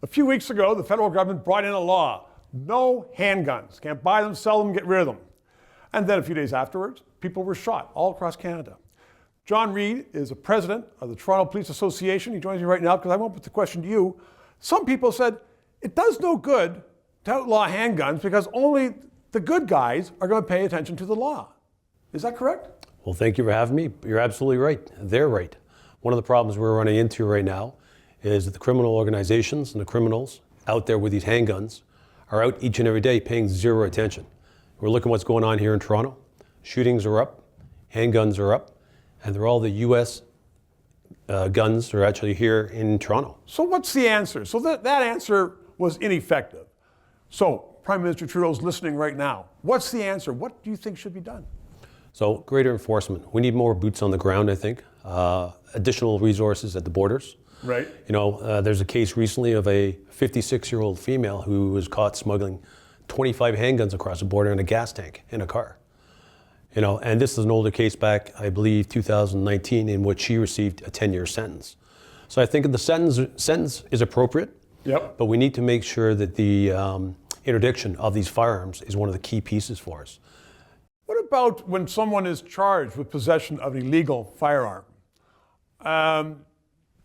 A few weeks ago, the federal government brought in a law. No handguns. Can't buy them, sell them, get rid of them. And then a few days afterwards, people were shot all across Canada. Jon Reid is the president of the Toronto Police Association. He joins me right now because I want to put the question to you. Some people said it does no good to outlaw handguns because only the good guys are going to pay attention to the law. Is that correct? Well, thank you for having me. You're absolutely right. They're right. One of the problems we're running into right now is that the criminal organizations and the criminals out there with these handguns are out each and every day paying zero attention. We're looking at what's going on here in Toronto. Shootings are up, handguns are up, and they're all the U.S. Guns are actually here in Toronto. So what's the answer? So that answer was ineffective. So Prime Minister Trudeau's listening right now. What's the answer? What do you think should be done? So greater enforcement. We need more boots on the ground, I think. Additional resources at the borders. Right. You know, there's a case recently of a 56-year-old female who was caught smuggling 25 handguns across the border in a gas tank in a car. You know, and this is an older case back, I believe, 2019, in which she received a 10-year sentence. So I think the sentence is appropriate. Yep. But we need to make sure that the interdiction of these firearms is one of the key pieces for us. What about when someone is charged with possession of an illegal firearm?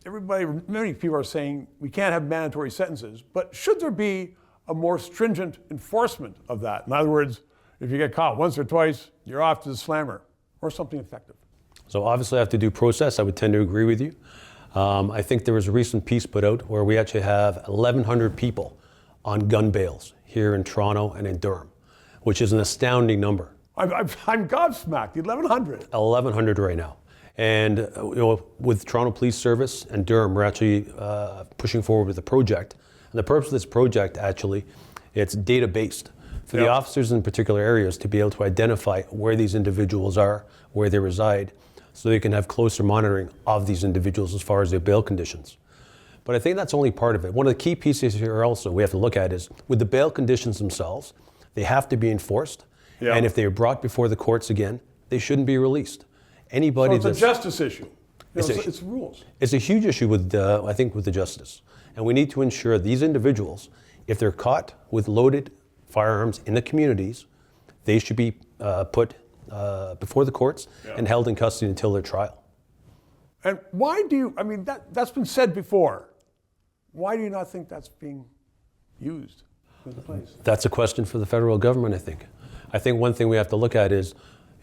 Many people are saying we can't have mandatory sentences, but should there be a more stringent enforcement of that? In other words, if you get caught once or twice, you're off to the slammer, or something effective. So obviously I have to do process. I would tend to agree with you. I think there was a recent piece put out where we actually have 1,100 people on gun bails here in Toronto and in Durham, which is an astounding number. I'm gobsmacked, 1,100. 1,100 right now. And you know, with Toronto Police Service and Durham, we're actually pushing forward with a project. And the purpose of this project, actually, it's data-based for the officers in particular areas to be able to identify where these individuals are, where they reside, so they can have closer monitoring of these individuals as far as their bail conditions. But I think that's only part of it. One of the key pieces here also we have to look at is with the bail conditions themselves, they have to be enforced. Yeah. And if they are brought before the courts again, they shouldn't be released. Anybody so it's a justice issue. It's rules. It's a huge issue with, I think, with the justice. And we need to ensure these individuals, if they're caught with loaded firearms in the communities, they should be put before the courts and held in custody until their trial. And why do you, I mean, that's been said before. Why do you not think that's being used in place? That's a question for the federal government, I think. I think one thing we have to look at is,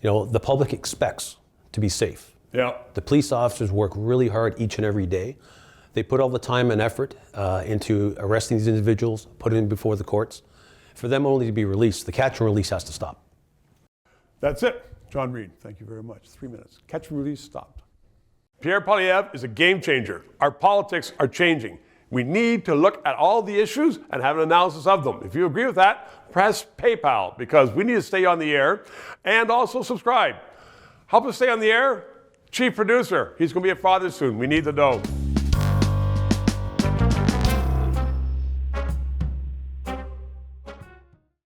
you know, the public expects to be safe. Yeah. The police officers work really hard each and every day. They put all the time and effort into arresting these individuals, putting them before the courts. For them only to be released, the catch and release has to stop. That's it. Jon Reid, thank you very much. 3 minutes. Catch and release stopped. Pierre Poilievre is a game changer. Our politics are changing. We need to look at all the issues and have an analysis of them. If you agree with that, press PayPal because we need to stay on the air, and also subscribe. Help us stay on the air. Chief producer, he's going to be a father soon. We need the dough.